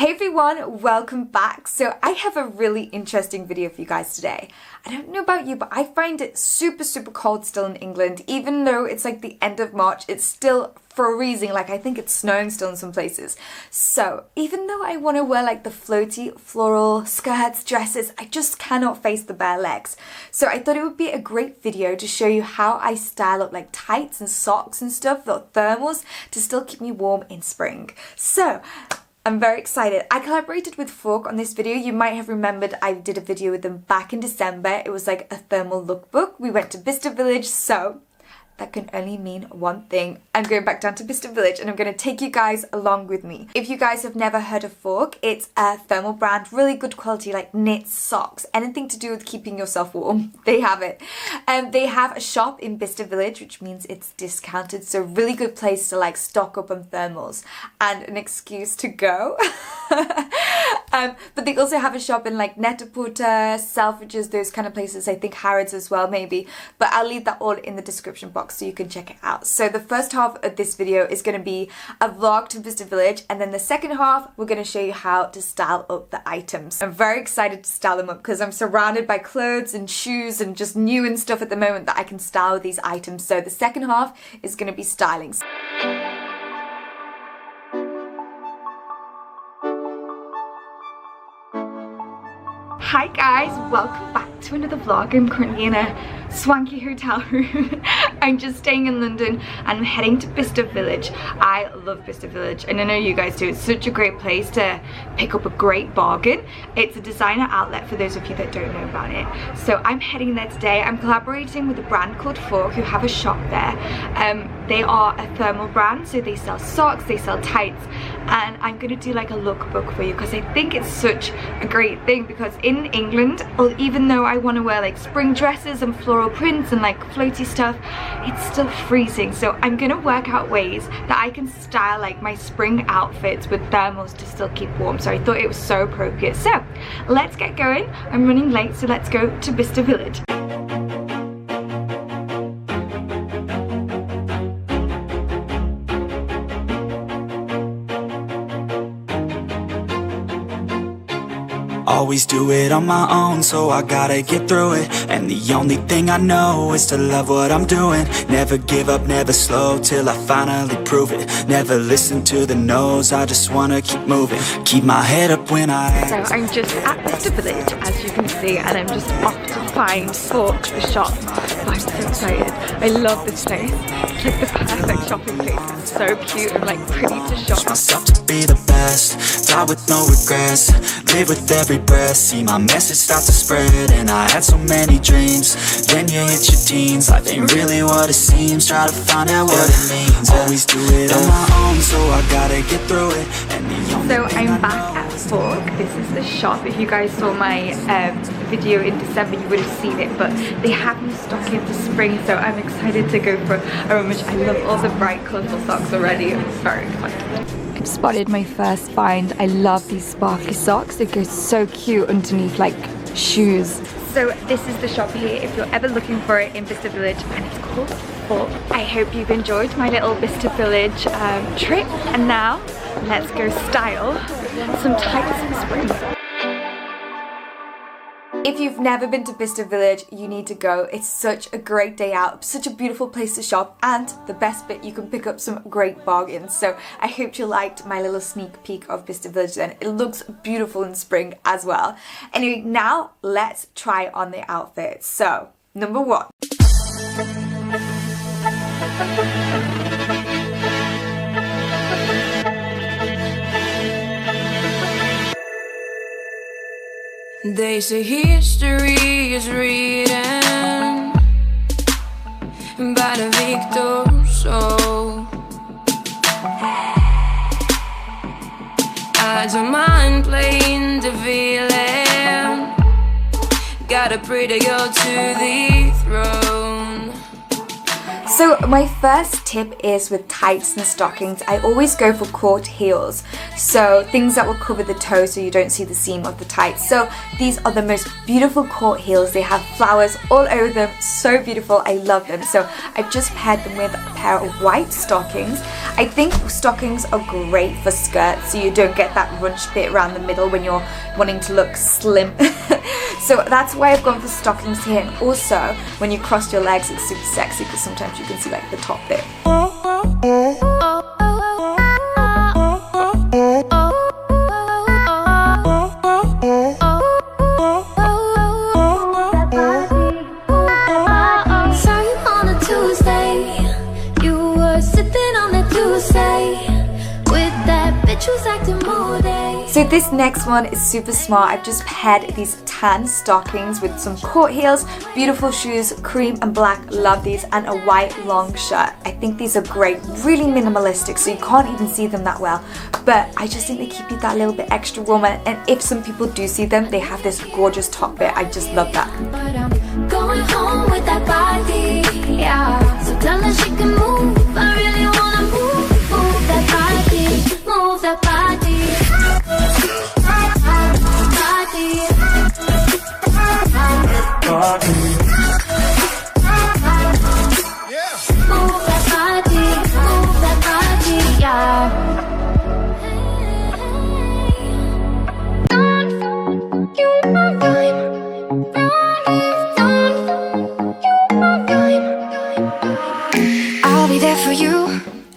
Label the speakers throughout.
Speaker 1: Hey everyone, welcome back. So I have a really interesting video for you guys today. I don't know about you, but I find it super cold still in England. Even though it's like the end of March, it's still freezing. Like I think it's snowing still in some places. So even though I want to wear like the floaty floral skirts, dresses, I just cannot face the bare legs. So I thought it would be a great video to show you how I style up like tights and socks and stuff, the thermals, to still keep me warm in spring. So I'm very excited. I collaborated with Fork on this video. You might have remembered I did a video with them back in December. It was like a thermal lookbook. We went to Bicester Village, so that can only mean one thing. I'm going back down to Bicester Village and I'm going to take you guys along with me. If you guys have never heard of Fork, it's a thermal brand, really good quality, like knits, socks, anything to do with keeping yourself warm, they have it. They have a shop in Bicester Village, which means it's discounted, so really good place to like stock up on thermals and an excuse to go. But they also have a shop in like Net-a-Porter, Selfridges, those kind of places. I think Harrods as well, maybe. But I'll leave that all in the description box so you can check it out. So the first half of this video is going to be a vlog to Bicester Village, and then the second half we're going to show you how to style up the items. I'm very excited to style them up because I'm surrounded by clothes and shoes and just new and stuff at the moment that I can style these items. So the second half is going to be styling. Hi guys, welcome back to another vlog. I'm currently in a swanky hotel room. I'm just staying in London and I'm heading to Bicester Village. I love Bicester Village and I know you guys do. It's such a great place to pick up a great bargain. It's a designer outlet for those of you that don't know about it. So I'm heading there today. I'm collaborating with a brand called Fork who have a shop there. They are a thermal brand, so they sell socks, they sell tights, and I'm gonna do like a lookbook for you because I think it's such a great thing because in England, or even though I want to wear like spring dresses and floral prints and like floaty stuff, it's still freezing. So I'm gonna work out ways that I can style like my spring outfits with thermals to still keep warm. So I thought it was so appropriate. So let's get going. I'm running late, so let's go to Bicester Village.
Speaker 2: Always do it on my own, so I gotta get through it. And the only thing I know is to love what I'm doing. Never give up, never slow, till I finally prove it. Never listen to the no's, I just wanna keep moving. Keep my head up when I act.
Speaker 1: So I'm just at Bicester Village, as you can see, and I'm just off to find Fork, the shop. Oh, I'm so excited. I love this place. It's like the perfect shopping place. It's so cute and like pretty to shop.
Speaker 2: Push myself to be the best, die with no regrets. Live with every breath, see my message start to spread. And I had so many dreams, then you hit your teens. Life ain't really what it seems, try to find out what it means. Always do it on my own, so I gotta get through it. And the only
Speaker 1: so I'm back at Fork. This is the shop. If you guys saw my video in December, you would have seen it, but they have new stock into spring, so I'm excited to go for a rummage. I love all the bright colourful socks already. I'm very excited. I've spotted my first find. I love these sparkly socks. They go so cute underneath like shoes. So this is the shop here if you're ever looking for it in Bicester Village, and it's called Fork. I hope you've enjoyed my little Bicester Village trip, and now let's go style some tights for spring. If you've never been to Bicester Village, you need to go. It's such a great day out, such a beautiful place to shop, and the best bit, you can pick up some great bargains. So I hope you liked my little sneak peek of Bicester Village then. It looks beautiful in spring as well. Anyway, now let's try on the outfits. So, number one.
Speaker 3: They say history is written by the victors, so I don't mind playing the villain. Got a pretty girl to the throne.
Speaker 1: So my first tip is with tights and stockings, I always go for court heels. So things that will cover the toe so you don't see the seam of the tights. So these are the most beautiful court heels. They have flowers all over them. So beautiful. I love them. So I've just paired them with a pair of white stockings. I think stockings are great for skirts so you don't get that runched bit around the middle when you're wanting to look slim. So that's why I've gone for stockings here. And also when you cross your legs, it's super sexy because sometimes you can see like the top bit. So this next one is super smart. I've just paired these tan stockings with some court heels, beautiful shoes, cream and black, love these, and a white long shirt. I think these are great, really minimalistic, so you can't even see them that well, but I just think they keep you that little bit extra warmer, and if some people do see them, they have this gorgeous top bit. I just love that.
Speaker 4: But I'm going home with that body, yeah. So tell her she can move. I really wanna move that body, move that body.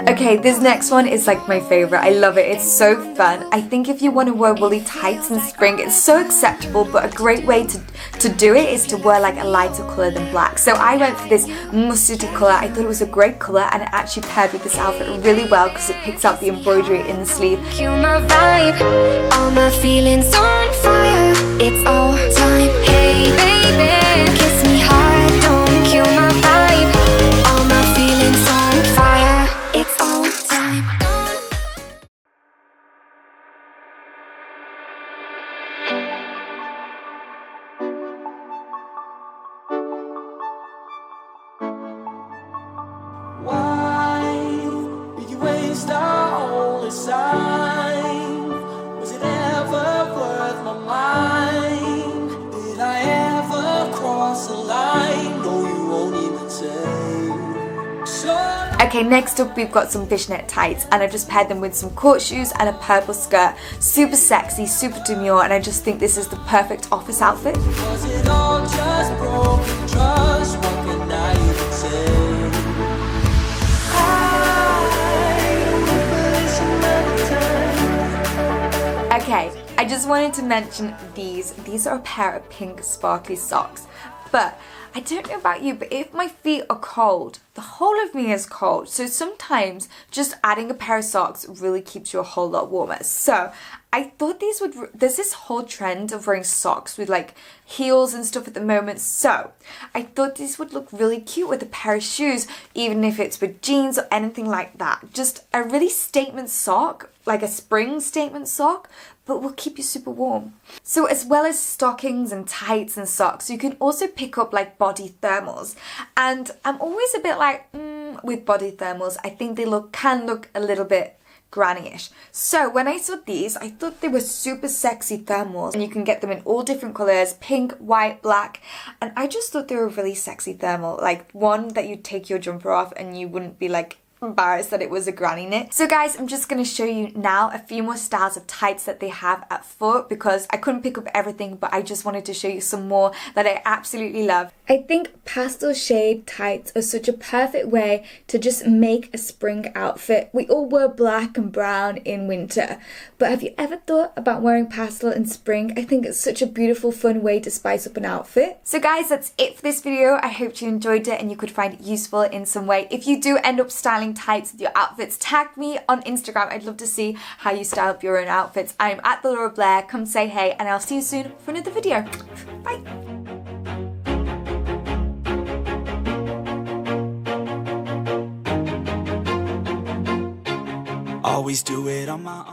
Speaker 1: Okay, this next one is like my favorite. I love it. It's so fun. I think if you want to wear woolly tights in spring, it's so acceptable, but a great way to do it is to wear like a lighter colour than black. So I went for this mustardy colour. I thought it was a great colour and it actually paired with this outfit really well because it picks up the embroidery in the sleeve.
Speaker 4: Kill my vibe, all my feelings on fire. It's all time. Hey baby, kiss me hard, don't kill my vibe. All my feelings on fire. It's all time.
Speaker 5: Why did you waste all this time? Was it ever worth my mind? Did I ever cross the line? No, you won't even say.
Speaker 1: Okay, next up we've got some fishnet tights and I've just paired them with some court shoes and a purple skirt. Super sexy, super demure, and I just think this is the perfect office outfit.
Speaker 5: Was it all just broken trust? What can I even say?
Speaker 1: Okay, I just wanted to mention these. These are a pair of pink sparkly socks. But I don't know about you, but if my feet are cold, the whole of me is cold. So sometimes just adding a pair of socks really keeps you a whole lot warmer. So I thought these would, there's this whole trend of wearing socks with like heels and stuff at the moment. So I thought these would look really cute with a pair of shoes, even if it's with jeans or anything like that. Just a really statement sock, like a spring statement sock, but will keep you super warm. So as well as stockings and tights and socks, you can also pick up like body thermals. And I'm always a bit like, with body thermals, I think they can look a little bit granny-ish. So when I saw these, I thought they were super sexy thermals, and you can get them in all different colours, pink, white, black, and I just thought they were a really sexy thermal, like one that you'd take your jumper off and you wouldn't be like embarrassed that it was a granny knit. So guys, I'm just going to show you now a few more styles of tights that they have at Foot because I couldn't pick up everything, but I just wanted to show you some more that I absolutely love. I think pastel shade tights are such a perfect way to just make a spring outfit. We all wear black and brown in winter, but have you ever thought about wearing pastel in spring? I think it's such a beautiful, fun way to spice up an outfit. So guys, that's it for this video. I hope you enjoyed it and you could find it useful in some way. If you do end up styling tights with your outfits, tag me on Instagram. I'd love to see how you style up your own outfits. I'm at the Laura Blair. Come say hey, and I'll see you soon for another video. Bye.
Speaker 2: Always do it on my own.